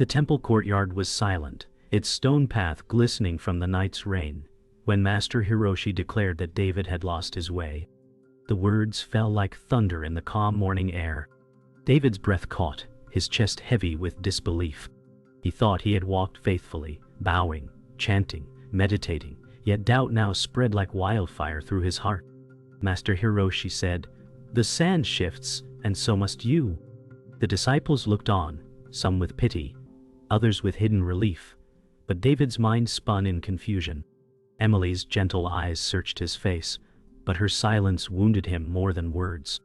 The temple courtyard was silent, its stone path glistening from the night's rain. When Master Hiroshi declared that David had lost his way, the words fell like thunder in the calm morning air. David's breath caught, his chest heavy with disbelief. He thought he had walked faithfully, bowing, chanting, meditating, yet doubt now spread like wildfire through his heart. Master Hiroshi said, "The sand shifts, and so must you." The disciples looked on, some with pity, others with hidden relief, but David's mind spun in confusion. Emily's gentle eyes searched his face, but her silence wounded him more than words.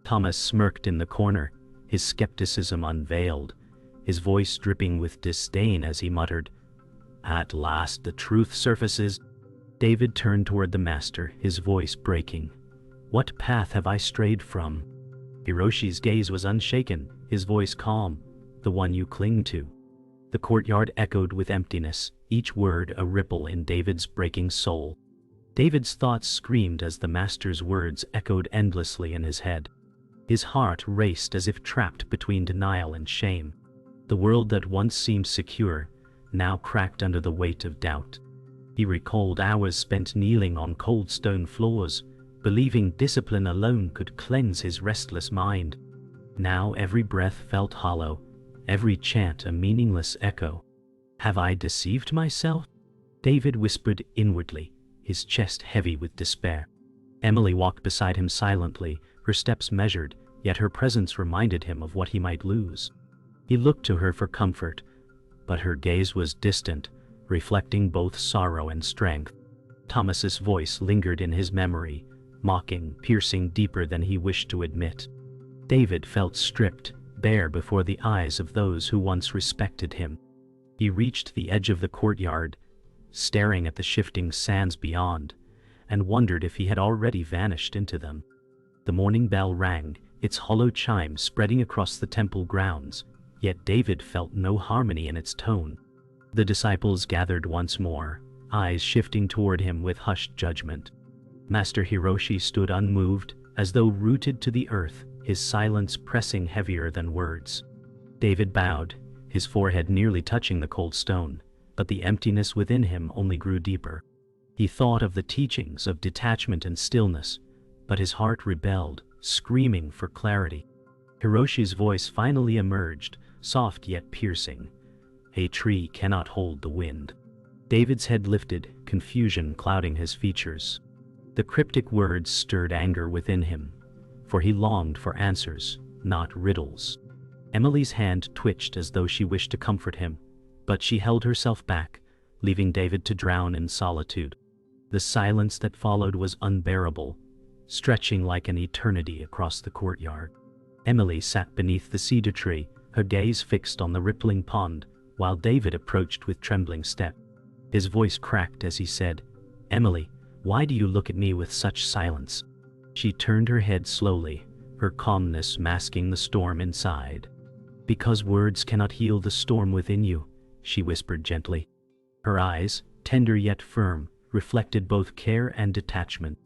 Thomas smirked in the corner, his skepticism unveiled, his voice dripping with disdain as he muttered, "At last the truth surfaces." David turned toward the master, his voice breaking. "What path have I strayed from?" Hiroshi's gaze was unshaken, his voice calm. "The one you cling to." The courtyard echoed with emptiness, each word a ripple in David's breaking soul. David's thoughts screamed as the master's words echoed endlessly in his head. His heart raced as if trapped between denial and shame. The world that once seemed secure, now cracked under the weight of doubt. He recalled hours spent kneeling on cold stone floors, believing discipline alone could cleanse his restless mind. Now every breath felt hollow, every chant a meaningless echo. "Have I deceived myself?" David whispered inwardly, his chest heavy with despair. Emily walked beside him silently, her steps measured, yet her presence reminded him of what he might lose. He looked to her for comfort, but her gaze was distant, reflecting both sorrow and strength. Thomas's voice lingered in his memory, mocking, piercing deeper than he wished to admit. David felt stripped, bare before the eyes of those who once respected him. He reached the edge of the courtyard, staring at the shifting sands beyond, and wondered if he had already vanished into them. The morning bell rang, its hollow chime spreading across the temple grounds, yet David felt no harmony in its tone. The disciples gathered once more, eyes shifting toward him with hushed judgment. Master Hiroshi stood unmoved, as though rooted to the earth, his silence pressing heavier than words. David bowed, his forehead nearly touching the cold stone, but the emptiness within him only grew deeper. He thought of the teachings of detachment and stillness, but his heart rebelled, screaming for clarity. Hiroshi's voice finally emerged, soft yet piercing. "A tree cannot hold the wind." David's head lifted, confusion clouding his features. The cryptic words stirred anger within him, for he longed for answers, not riddles. Emily's hand twitched as though she wished to comfort him, but she held herself back, leaving David to drown in solitude. The silence that followed was unbearable, stretching like an eternity across the courtyard. Emily sat beneath the cedar tree, her gaze fixed on the rippling pond, while David approached with trembling step. His voice cracked as he said, "Emily, why do you look at me with such silence?" She turned her head slowly, her calmness masking the storm inside. "Because words cannot heal the storm within you," she whispered gently. Her eyes, tender yet firm, reflected both care and detachment.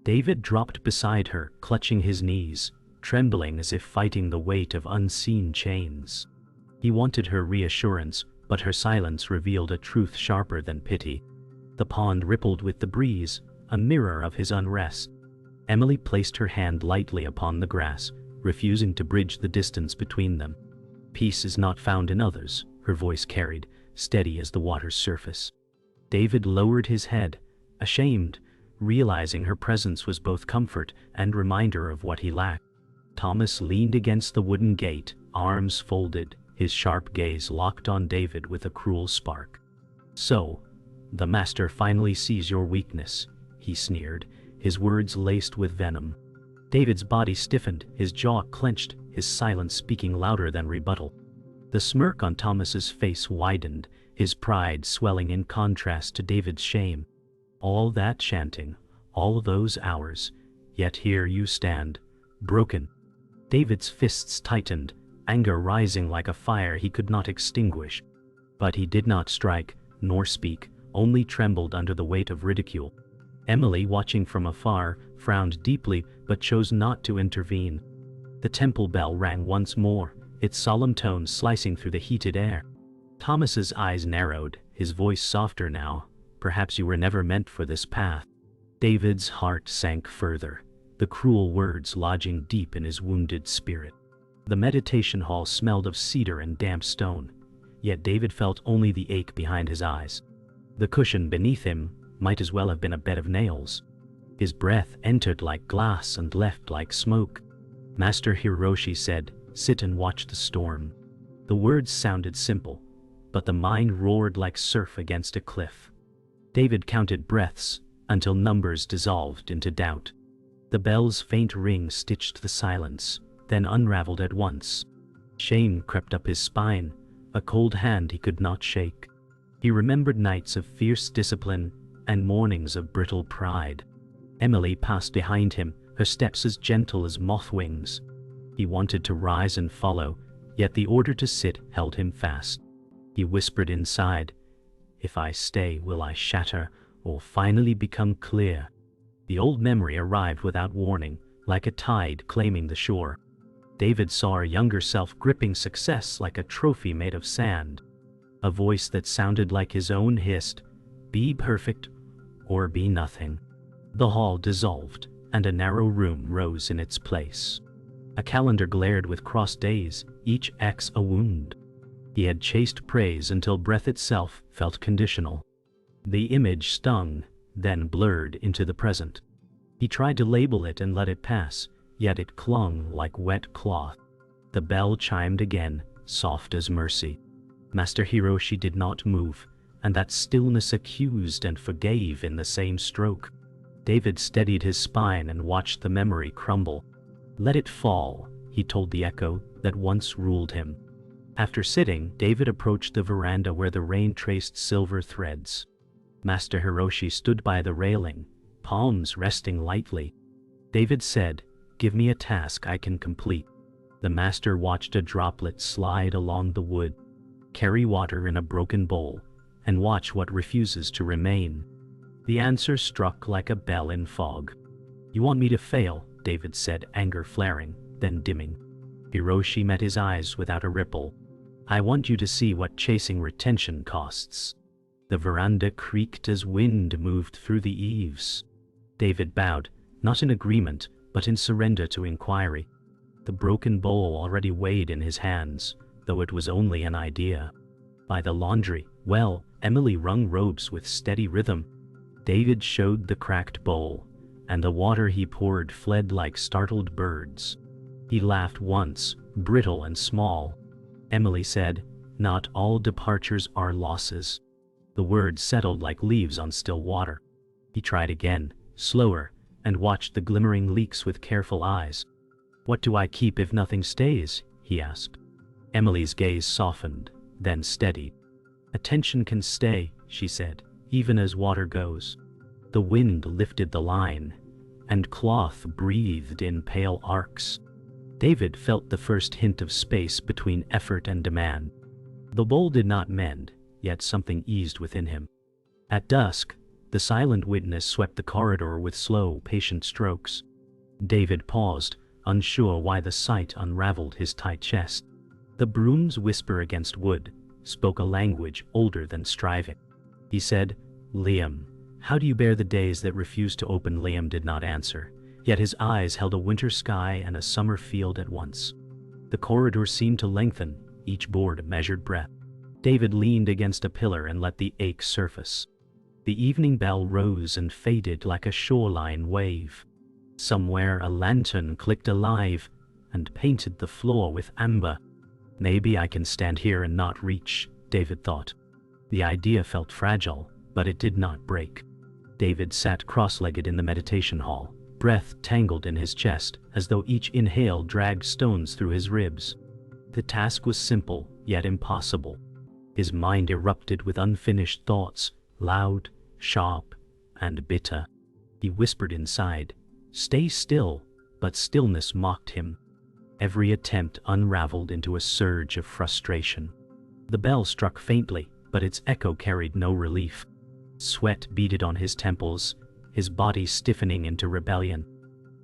David dropped beside her, clutching his knees, trembling as if fighting the weight of unseen chains. He wanted her reassurance, but her silence revealed a truth sharper than pity. The pond rippled with the breeze, a mirror of his unrest. Emily placed her hand lightly upon the grass, refusing to bridge the distance between them. "Peace is not found in others," her voice carried, steady as the water's surface. David lowered his head, ashamed, realizing her presence was both comfort and reminder of what he lacked. Thomas leaned against the wooden gate, arms folded, his sharp gaze locked on David with a cruel spark. "So, the master finally sees your weakness," he sneered, his words laced with venom. David's body stiffened, his jaw clenched, his silence speaking louder than rebuttal. The smirk on Thomas's face widened, his pride swelling in contrast to David's shame. "All that chanting, all those hours, yet here you stand, broken." David's fists tightened, anger rising like a fire he could not extinguish. But he did not strike, nor speak, only trembled under the weight of ridicule. Emily, watching from afar, frowned deeply but chose not to intervene. The temple bell rang once more, its solemn tones slicing through the heated air. Thomas's eyes narrowed, his voice softer now. Perhaps you were never meant for this path. David's heart sank further, the cruel words lodging deep in his wounded spirit. The meditation hall smelled of cedar and damp stone, yet David felt only the ache behind his eyes. The cushion beneath him might as well have been a bed of nails. His breath entered like glass and left like smoke. Master Hiroshi said, "Sit and watch the storm." The words sounded simple, but the mind roared like surf against a cliff. David counted breaths until numbers dissolved into doubt. The bell's faint ring stitched the silence, then unraveled at once. Shame crept up his spine, a cold hand he could not shake. He remembered nights of fierce discipline and mornings of brittle pride. Emily passed behind him, her steps as gentle as moth wings. He wanted to rise and follow, yet the order to sit held him fast. He whispered inside, "If I stay, will I shatter or finally become clear?" The old memory arrived without warning, like a tide claiming the shore. David saw a younger self gripping success like a trophy made of sand. A voice that sounded like his own hissed, "Be perfect or be nothing." The hall dissolved, and a narrow room rose in its place. A calendar glared with crossed days, each X a wound. He had chased praise until breath itself felt conditional. The image stung, then blurred into the present. He tried to label it and let it pass, yet it clung like wet cloth. The bell chimed again, soft as mercy. Master Hiroshi did not move, and that stillness accused and forgave in the same stroke. David steadied his spine and watched the memory crumble. "Let it fall," he told the echo that once ruled him. After sitting, David approached the veranda where the rain traced silver threads. Master Hiroshi stood by the railing, palms resting lightly. David said, "Give me a task I can complete." The master watched a droplet slide along the wood. "Carry water in a broken bowl, and watch what refuses to remain." The answer struck like a bell in fog. "You want me to fail?" David said, anger flaring, then dimming. Hiroshi met his eyes without a ripple. "I want you to see what chasing retention costs." The veranda creaked as wind moved through the eaves. David bowed, not in agreement, but in surrender to inquiry. The broken bowl already weighed in his hands, though it was only an idea. By the laundry, well, Emily wrung robes with steady rhythm. David showed the cracked bowl, and the water he poured fled like startled birds. He laughed once, brittle and small. Emily said, "Not all departures are losses." The words settled like leaves on still water. He tried again, slower, and watched the glimmering leaks with careful eyes. "What do I keep if nothing stays?" he asked. Emily's gaze softened, then steadied. "Attention can stay," she said, "even as water goes." The wind lifted the line, and cloth breathed in pale arcs. David felt the first hint of space between effort and demand. The bowl did not mend, yet something eased within him. At dusk, the silent witness swept the corridor with slow, patient strokes. David paused, unsure why the sight unraveled his tight chest. The broom's whisper against wood spoke a language older than striving. He said, "Liam, how do you bear the days that refuse to open?" Liam did not answer, yet his eyes held a winter sky and a summer field at once. The corridor seemed to lengthen, each board a measured breath. David leaned against a pillar and let the ache surface. The evening bell rose and faded like a shoreline wave. Somewhere a lantern clicked alive and painted the floor with amber. "Maybe I can stand here and not reach," David thought. The idea felt fragile, but it did not break. David sat cross-legged in the meditation hall, breath tangled in his chest as though each inhale dragged stones through his ribs. The task was simple, yet impossible. His mind erupted with unfinished thoughts, loud, sharp, and bitter. He whispered inside, "Stay still," but stillness mocked him. Every attempt unraveled into a surge of frustration. The bell struck faintly, but its echo carried no relief. Sweat beaded on his temples, his body stiffening into rebellion.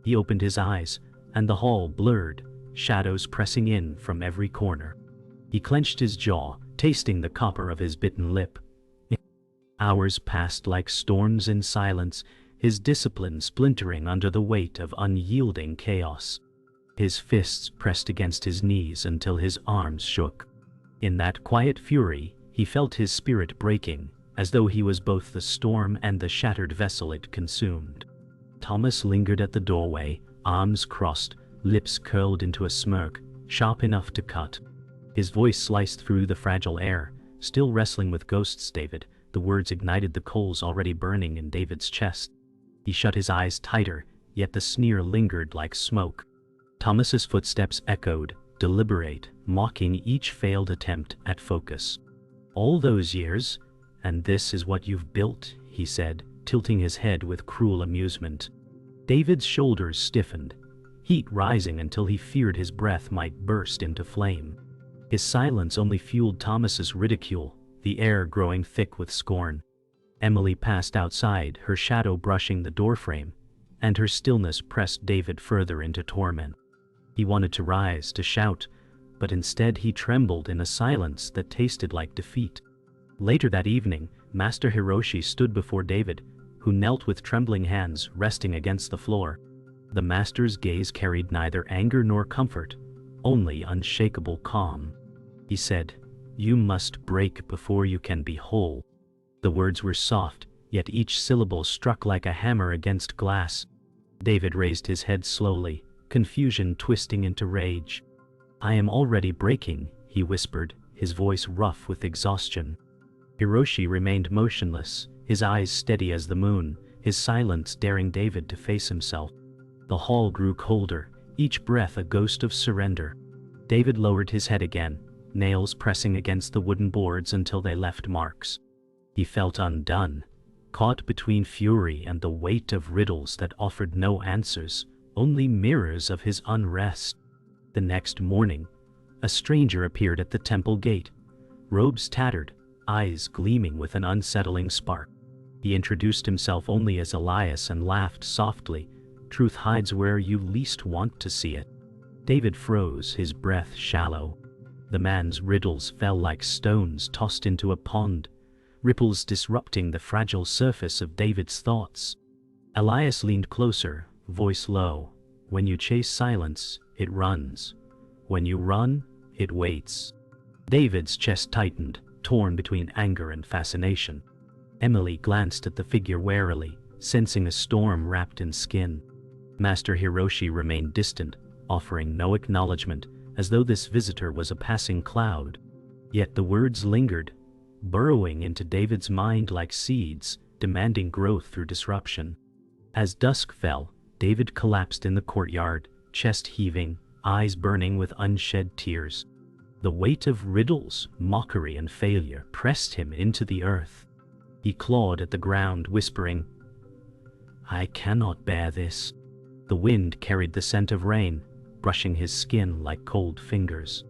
He opened his eyes, and the hall blurred, shadows pressing in from every corner. He clenched his jaw, tasting the copper of his bitten lip. Hours passed like storms in silence, his discipline splintering under the weight of unyielding chaos. His fists pressed against his knees until his arms shook. In that quiet fury, he felt his spirit breaking, as though he was both the storm and the shattered vessel it consumed. Thomas lingered at the doorway, arms crossed, lips curled into a smirk, sharp enough to cut. His voice sliced through the fragile air. Still wrestling with ghosts, David, the words ignited the coals already burning in David's chest. He shut his eyes tighter, yet the sneer lingered like smoke. Thomas's footsteps echoed, deliberate, mocking each failed attempt at focus. "All those years, and this is what you've built," he said, tilting his head with cruel amusement. David's shoulders stiffened, heat rising until he feared his breath might burst into flame. His silence only fueled Thomas's ridicule, the air growing thick with scorn. Emily passed outside, her shadow brushing the doorframe, and her stillness pressed David further into torment. He wanted to rise, to shout, but instead he trembled in a silence that tasted like defeat. Later that evening, Master Hiroshi stood before David, who knelt with trembling hands resting against the floor. The master's gaze carried neither anger nor comfort, only unshakable calm. He said, "You must break before you can be whole." The words were soft, yet each syllable struck like a hammer against glass. David raised his head slowly, confusion twisting into rage. "I am already breaking," he whispered, his voice rough with exhaustion. Hiroshi remained motionless, his eyes steady as the moon, his silence daring David to face himself. The hall grew colder, each breath a ghost of surrender. David lowered his head again, nails pressing against the wooden boards until they left marks. He felt undone, caught between fury and the weight of riddles that offered no answers, only mirrors of his unrest. The next morning, a stranger appeared at the temple gate, robes tattered, eyes gleaming with an unsettling spark. He introduced himself only as Elias and laughed softly, "Truth hides where you least want to see it." David froze, his breath shallow. The man's riddles fell like stones tossed into a pond, ripples disrupting the fragile surface of David's thoughts. Elias leaned closer, voice low. "When you chase silence, it runs. When you run, it waits." David's chest tightened, torn between anger and fascination. Emily glanced at the figure warily, sensing a storm wrapped in skin. Master Hiroshi remained distant, offering no acknowledgement, as though this visitor was a passing cloud. Yet the words lingered, burrowing into David's mind like seeds, demanding growth through disruption. As dusk fell, David collapsed in the courtyard, chest heaving, eyes burning with unshed tears. The weight of riddles, mockery, and failure pressed him into the earth. He clawed at the ground, whispering, "I cannot bear this." The wind carried the scent of rain, brushing his skin like cold fingers.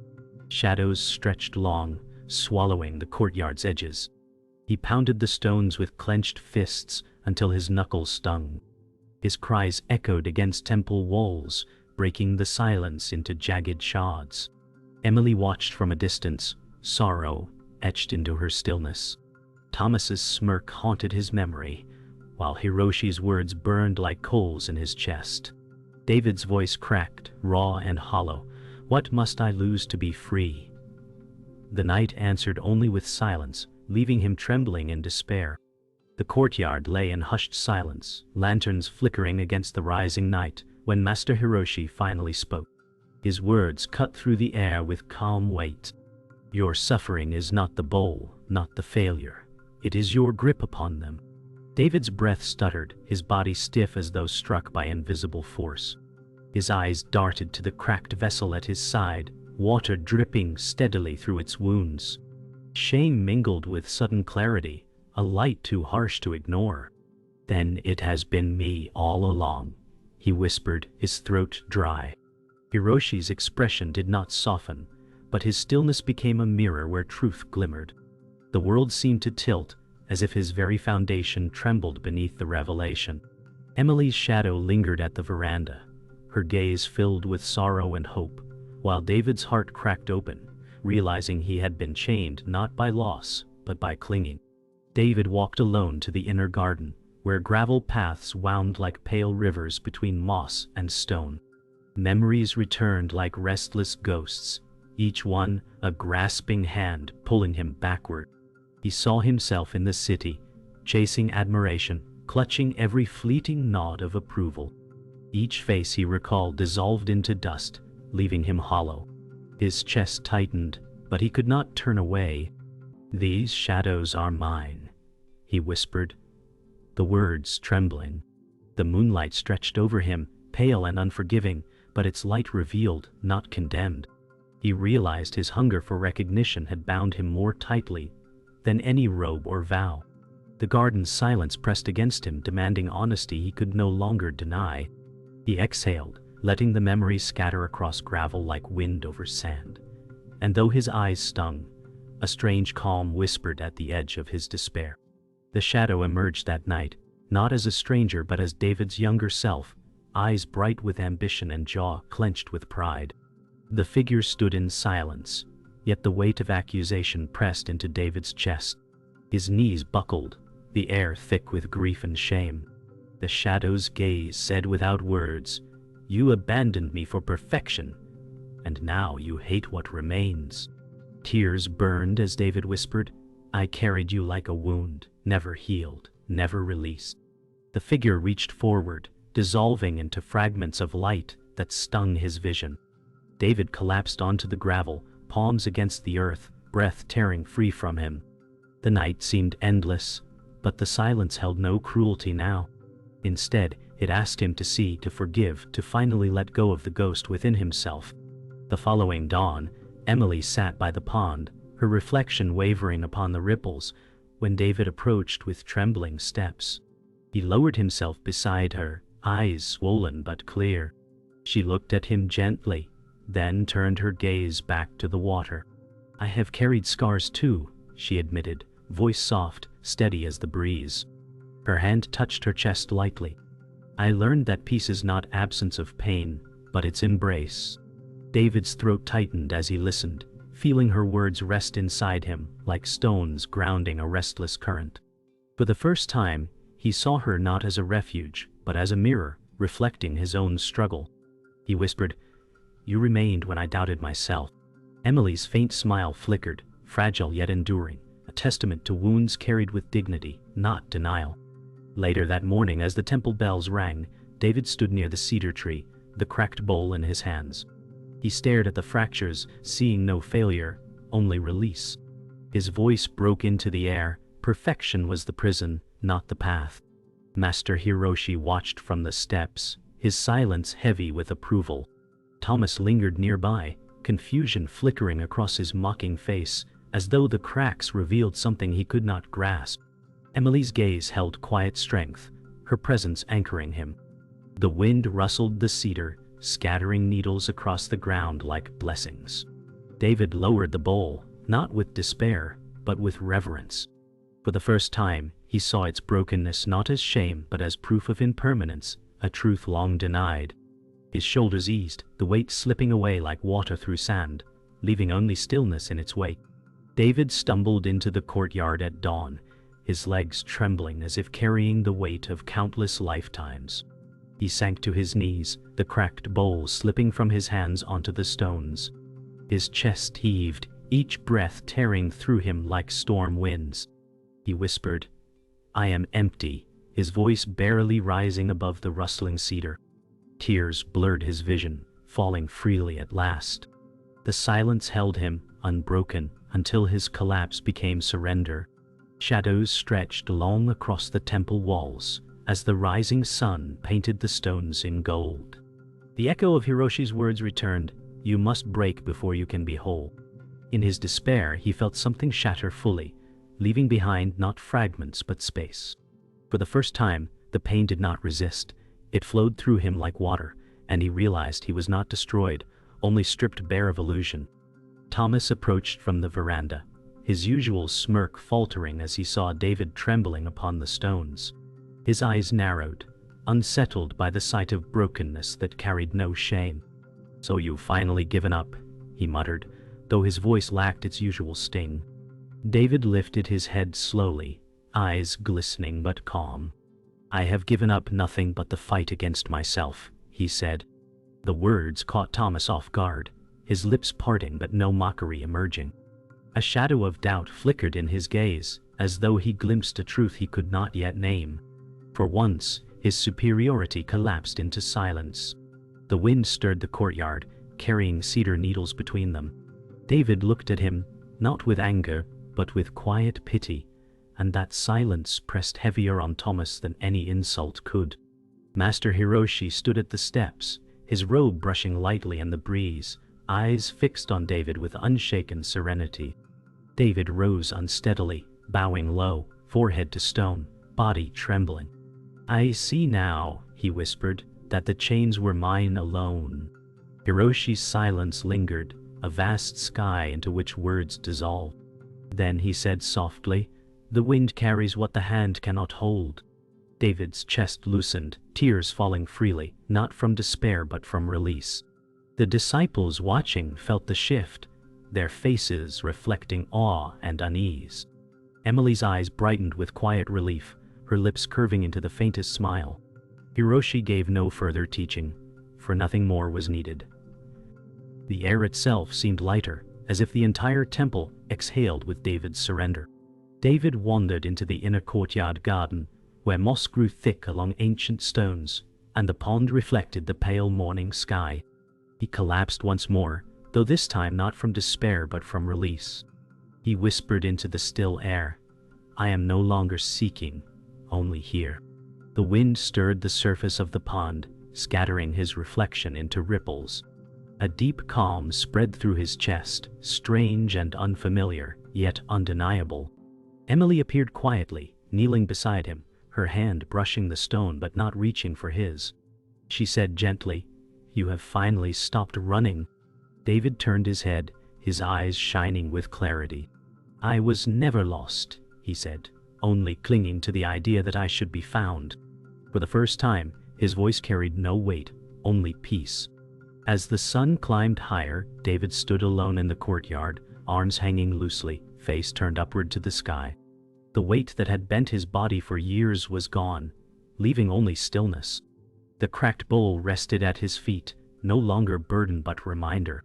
Shadows stretched long, swallowing the courtyard's edges. He pounded the stones with clenched fists until his knuckles stung. His cries echoed against temple walls, breaking the silence into jagged shards. Emily watched from a distance, sorrow etched into her stillness. Thomas's smirk haunted his memory, while Hiroshi's words burned like coals in his chest. David's voice cracked, raw and hollow. "What must I lose to be free?" The night answered only with silence, leaving him trembling in despair. The courtyard lay in hushed silence, lanterns flickering against the rising night, when Master Hiroshi finally spoke. His words cut through the air with calm weight. "Your suffering is not the bowl, not the failure. It is your grip upon them." David's breath stuttered, his body stiff as though struck by invisible force. His eyes darted to the cracked vessel at his side, water dripping steadily through its wounds. Shame mingled with sudden clarity, a light too harsh to ignore. "Then it has been me all along," he whispered, his throat dry. Hiroshi's expression did not soften, but his stillness became a mirror where truth glimmered. The world seemed to tilt, as if his very foundation trembled beneath the revelation. Emily's shadow lingered at the veranda, her gaze filled with sorrow and hope, while David's heart cracked open, realizing he had been chained not by loss, but by clinging. David walked alone to the inner garden, where gravel paths wound like pale rivers between moss and stone. Memories returned like restless ghosts, each one a grasping hand pulling him backward. He saw himself in the city, chasing admiration, clutching every fleeting nod of approval. Each face he recalled dissolved into dust, leaving him hollow. His chest tightened, but he could not turn away. "These shadows are mine," he whispered, the words trembling. The moonlight stretched over him, pale and unforgiving, but its light revealed, not condemned. He realized his hunger for recognition had bound him more tightly than any robe or vow. The garden's silence pressed against him, demanding honesty he could no longer deny. He exhaled, letting the memories scatter across gravel like wind over sand. And though his eyes stung, a strange calm whispered at the edge of his despair. The shadow emerged that night, not as a stranger but as David's younger self, eyes bright with ambition and jaw clenched with pride. The figure stood in silence, yet the weight of accusation pressed into David's chest. His knees buckled, the air thick with grief and shame. The shadow's gaze said without words, "You abandoned me for perfection, and now you hate what remains." Tears burned as David whispered, "I carried you like a wound, never healed, never released." The figure reached forward, dissolving into fragments of light that stung his vision. David collapsed onto the gravel, palms against the earth, breath tearing free from him. The night seemed endless, but the silence held no cruelty now. Instead, it asked him to see, to forgive, to finally let go of the ghost within himself. The following dawn, Emily sat by the pond, her reflection wavering upon the ripples, when David approached with trembling steps. He lowered himself beside her, eyes swollen but clear. She looked at him gently, then turned her gaze back to the water. "I have carried scars too," she admitted, voice soft, steady as the breeze. Her hand touched her chest lightly. "I learned that peace is not absence of pain, but its embrace." David's throat tightened as he listened, feeling her words rest inside him like stones grounding a restless current. For the first time, he saw her not as a refuge, but as a mirror, reflecting his own struggle. He whispered, "You remained when I doubted myself." Emily's faint smile flickered, fragile yet enduring, a testament to wounds carried with dignity, not denial. Later that morning, as the temple bells rang, David stood near the cedar tree, the cracked bowl in his hands. He stared at the fractures, seeing no failure, only release. His voice broke into the air. Perfection was the prison, not the path. Master Hiroshi watched from the steps, his silence heavy with approval. Thomas lingered nearby, confusion flickering across his mocking face, as though the cracks revealed something he could not grasp. Emily's gaze held quiet strength, her presence anchoring him. The wind rustled the cedar, scattering needles across the ground like blessings. David lowered the bowl, not with despair, but with reverence. For the first time, he saw its brokenness not as shame but as proof of impermanence, a truth long denied. His shoulders eased, the weight slipping away like water through sand, leaving only stillness in its wake. David stumbled into the courtyard at dawn, his legs trembling as if carrying the weight of countless lifetimes. He sank to his knees, the cracked bowl slipping from his hands onto the stones. His chest heaved, each breath tearing through him like storm winds. He whispered, "I am empty," his voice barely rising above the rustling cedar. Tears blurred his vision, falling freely at last. The silence held him, unbroken, until his collapse became surrender. Shadows stretched long across the temple walls, as the rising sun painted the stones in gold. The echo of Hiroshi's words returned, "You must break before you can be whole." In his despair, he felt something shatter fully, leaving behind not fragments but space. For the first time, the pain did not resist. It flowed through him like water, and he realized he was not destroyed, only stripped bare of illusion. Thomas approached from the veranda, his usual smirk faltering as he saw David trembling upon the stones. His eyes narrowed, unsettled by the sight of brokenness that carried no shame. "So you've finally given up," he muttered, though his voice lacked its usual sting. David lifted his head slowly, eyes glistening but calm. "I have given up nothing but the fight against myself," he said. The words caught Thomas off guard, his lips parting but no mockery emerging. A shadow of doubt flickered in his gaze, as though he glimpsed a truth he could not yet name. For once, his superiority collapsed into silence. The wind stirred the courtyard, carrying cedar needles between them. David looked at him, not with anger, but with quiet pity, and that silence pressed heavier on Thomas than any insult could. Master Hiroshi stood at the steps, his robe brushing lightly in the breeze, eyes fixed on David with unshaken serenity. David rose unsteadily, bowing low, forehead to stone, body trembling. "I see now," he whispered, "that the chains were mine alone." Hiroshi's silence lingered, a vast sky into which words dissolved. Then he said softly, "The wind carries what the hand cannot hold." David's chest loosened, tears falling freely, not from despair but from release. The disciples watching felt the shift, their faces reflecting awe and unease. Emily's eyes brightened with quiet relief, her lips curving into the faintest smile. Hiroshi gave no further teaching, for nothing more was needed. The air itself seemed lighter, as if the entire temple exhaled with David's surrender. David wandered into the inner courtyard garden, where moss grew thick along ancient stones, and the pond reflected the pale morning sky. He collapsed once more, though this time not from despair but from release. He whispered into the still air, "I am no longer seeking, only here." The wind stirred the surface of the pond, scattering his reflection into ripples. A deep calm spread through his chest, strange and unfamiliar, yet undeniable. Emily appeared quietly, kneeling beside him, her hand brushing the stone but not reaching for his. She said gently, "You have finally stopped running." David turned his head, his eyes shining with clarity. "I was never lost," he said, "only clinging to the idea that I should be found." For the first time, his voice carried no weight, only peace. As the sun climbed higher, David stood alone in the courtyard, arms hanging loosely, face turned upward to the sky. The weight that had bent his body for years was gone, leaving only stillness. The cracked bowl rested at his feet, no longer burden but reminder.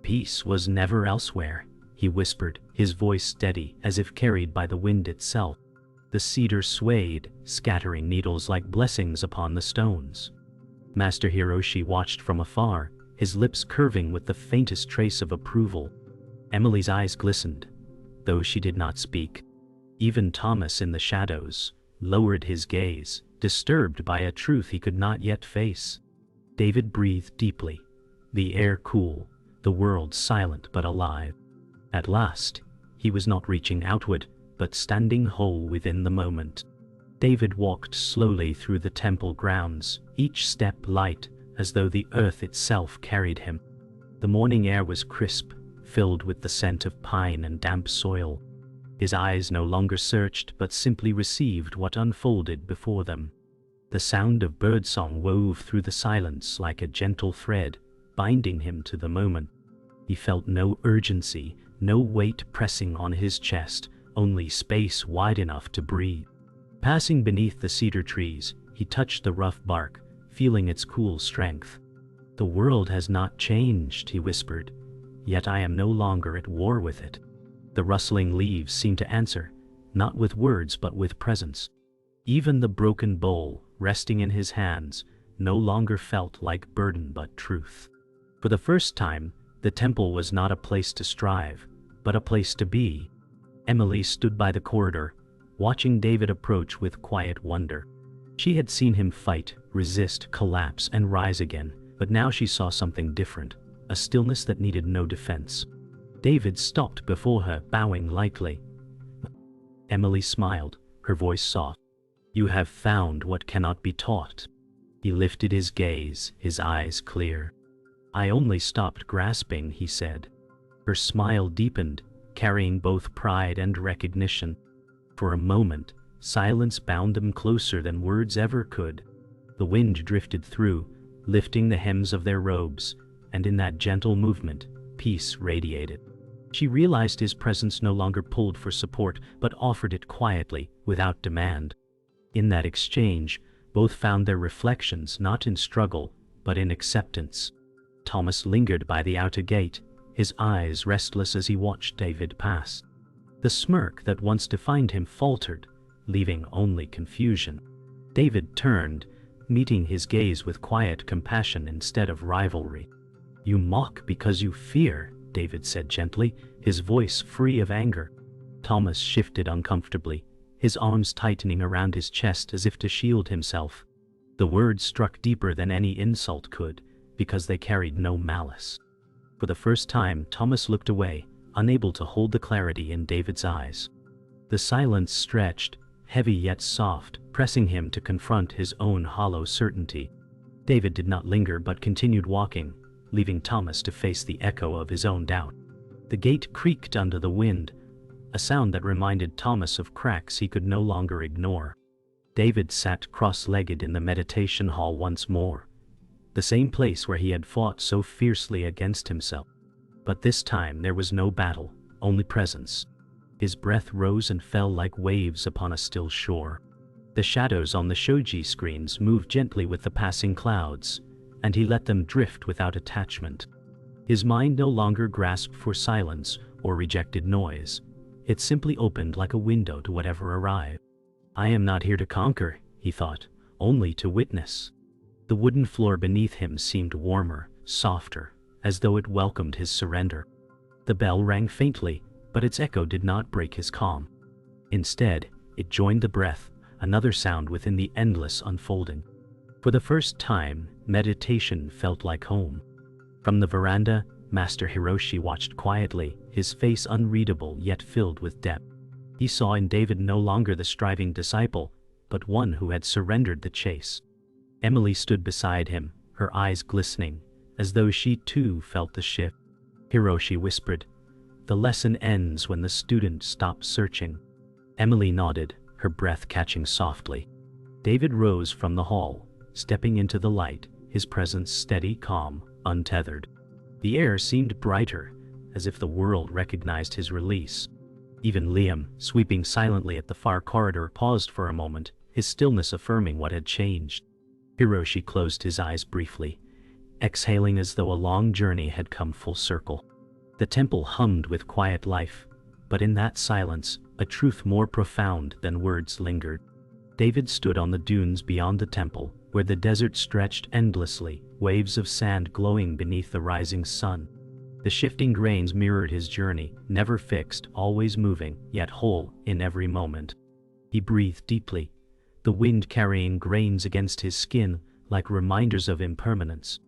"Peace was never elsewhere," he whispered, his voice steady, as if carried by the wind itself. The cedar swayed, scattering needles like blessings upon the stones. Master Hiroshi watched from afar, his lips curving with the faintest trace of approval. Emily's eyes glistened, though she did not speak. Even Thomas in the shadows lowered his gaze, disturbed by a truth he could not yet face. David breathed deeply, the air cool, the world silent but alive. At last, he was not reaching outward, but standing whole within the moment. David walked slowly through the temple grounds, each step light, as though the earth itself carried him. The morning air was crisp, filled with the scent of pine and damp soil. His eyes no longer searched, but simply received what unfolded before them. The sound of birdsong wove through the silence like a gentle thread, binding him to the moment. He felt no urgency, no weight pressing on his chest, only space wide enough to breathe. Passing beneath the cedar trees, he touched the rough bark, feeling its cool strength. "The world has not changed," he whispered, "yet I am no longer at war with it." The rustling leaves seemed to answer, not with words but with presence. Even the broken bowl, resting in his hands, no longer felt like burden but truth. For the first time, the temple was not a place to strive, but a place to be. Emily stood by the corridor, watching David approach with quiet wonder. She had seen him fight, resist, collapse, and rise again, but now she saw something different, a stillness that needed no defense. David stopped before her, bowing lightly. Emily smiled, her voice soft. "You have found what cannot be taught." He lifted his gaze, his eyes clear. "I only stopped grasping," he said. Her smile deepened, carrying both pride and recognition. For a moment, silence bound them closer than words ever could. The wind drifted through, lifting the hems of their robes, and in that gentle movement, peace radiated. She realized his presence no longer pulled for support, but offered it quietly, without demand. In that exchange, both found their reflections not in struggle, but in acceptance. Thomas lingered by the outer gate, his eyes restless as he watched David pass. The smirk that once defined him faltered, leaving only confusion. David turned, meeting his gaze with quiet compassion instead of rivalry. "You mock because you fear," David said gently, his voice free of anger. Thomas shifted uncomfortably, his arms tightening around his chest as if to shield himself. The words struck deeper than any insult could, because they carried no malice. For the first time, Thomas looked away, unable to hold the clarity in David's eyes. The silence stretched, heavy yet soft, pressing him to confront his own hollow certainty. David did not linger but continued walking, leaving Thomas to face the echo of his own doubt. The gate creaked under the wind, a sound that reminded Thomas of cracks he could no longer ignore. David sat cross-legged in the meditation hall once more, the same place where he had fought so fiercely against himself. But this time there was no battle, only presence. His breath rose and fell like waves upon a still shore. The shadows on the shoji screens moved gently with the passing clouds, and he let them drift without attachment. His mind no longer grasped for silence or rejected noise. It simply opened like a window to whatever arrived. "I am not here to conquer," he thought, "only to witness." The wooden floor beneath him seemed warmer, softer, as though it welcomed his surrender. The bell rang faintly, but its echo did not break his calm. Instead, it joined the breath, another sound within the endless unfolding. For the first time, meditation felt like home. From the veranda, Master Hiroshi watched quietly, his face unreadable yet filled with depth. He saw in David no longer the striving disciple, but one who had surrendered the chase. Emily stood beside him, her eyes glistening, as though she too felt the shift. Hiroshi whispered, "The lesson ends when the student stops searching." Emily nodded, her breath catching softly. David rose from the hall, stepping into the light, his presence steady, calm, untethered. The air seemed brighter, as if the world recognized his release. Even Liam, sweeping silently at the far corridor, paused for a moment, his stillness affirming what had changed. Hiroshi closed his eyes briefly, exhaling as though a long journey had come full circle. The temple hummed with quiet life, but in that silence, a truth more profound than words lingered. David stood on the dunes beyond the temple, where the desert stretched endlessly, waves of sand glowing beneath the rising sun. The shifting grains mirrored his journey, never fixed, always moving, yet whole in every moment. He breathed deeply, the wind carrying grains against his skin like reminders of impermanence.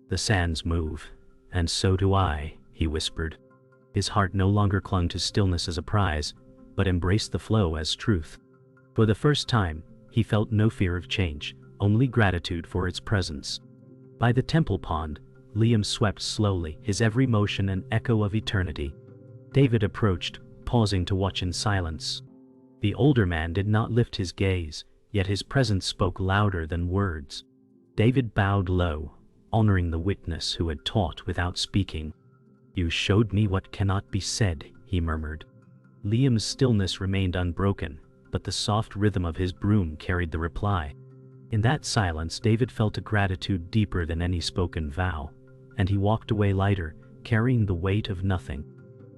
"The sands move, and so do I," he whispered. His heart no longer clung to stillness as a prize, but embraced the flow as truth. For the first time, he felt no fear of change, only gratitude for its presence. By the temple pond, Liam swept slowly, his every motion an echo of eternity. David approached, pausing to watch in silence. The older man did not lift his gaze, yet his presence spoke louder than words. David bowed low, honoring the witness who had taught without speaking. "You showed me what cannot be said," he murmured. Liam's stillness remained unbroken, but the soft rhythm of his broom carried the reply. In that silence, David felt a gratitude deeper than any spoken vow, and he walked away lighter, carrying the weight of nothing.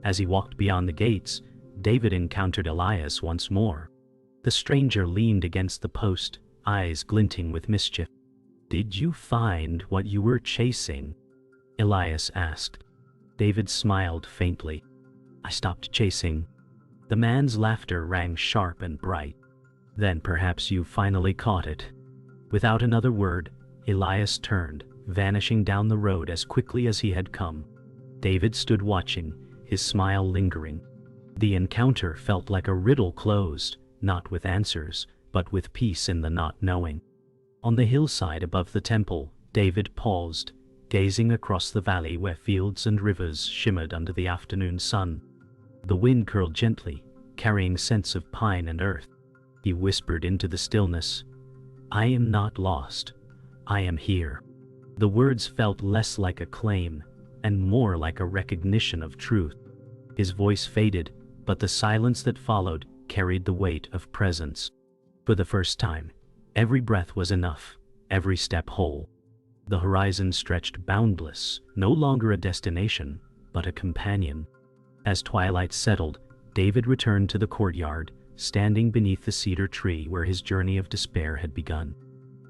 As he walked beyond the gates, David encountered Elias once more. The stranger leaned against the post, eyes glinting with mischief. "Did you find what you were chasing?" Elias asked. David smiled faintly. "I stopped chasing." The man's laughter rang sharp and bright. "Then perhaps you finally caught it." Without another word, Elias turned, vanishing down the road as quickly as he had come. David stood watching, his smile lingering. The encounter felt like a riddle closed, not with answers, but with peace in the not knowing. On the hillside above the temple, David paused, gazing across the valley where fields and rivers shimmered under the afternoon sun. The wind curled gently, carrying scents of pine and earth. He whispered into the stillness, "I am not lost. I am here." The words felt less like a claim, and more like a recognition of truth. His voice faded, but the silence that followed carried the weight of presence. For the first time, every breath was enough, every step whole. The horizon stretched boundless, no longer a destination, but a companion. As twilight settled, David returned to the courtyard, standing beneath the cedar tree where his journey of despair had begun.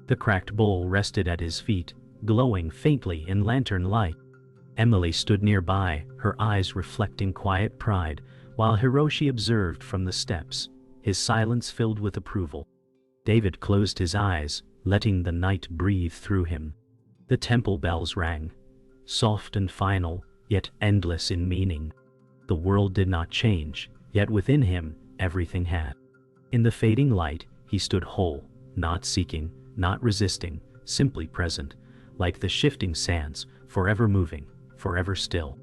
The cracked bowl rested at his feet, glowing faintly in lantern light. Emily stood nearby, her eyes reflecting quiet pride, while Hiroshi observed from the steps, his silence filled with approval. David closed his eyes, letting the night breathe through him. The temple bells rang, soft and final, yet endless in meaning. The world did not change, yet within him, everything had. In the fading light, he stood whole, not seeking, not resisting, simply present, like the shifting sands, forever moving, forever still.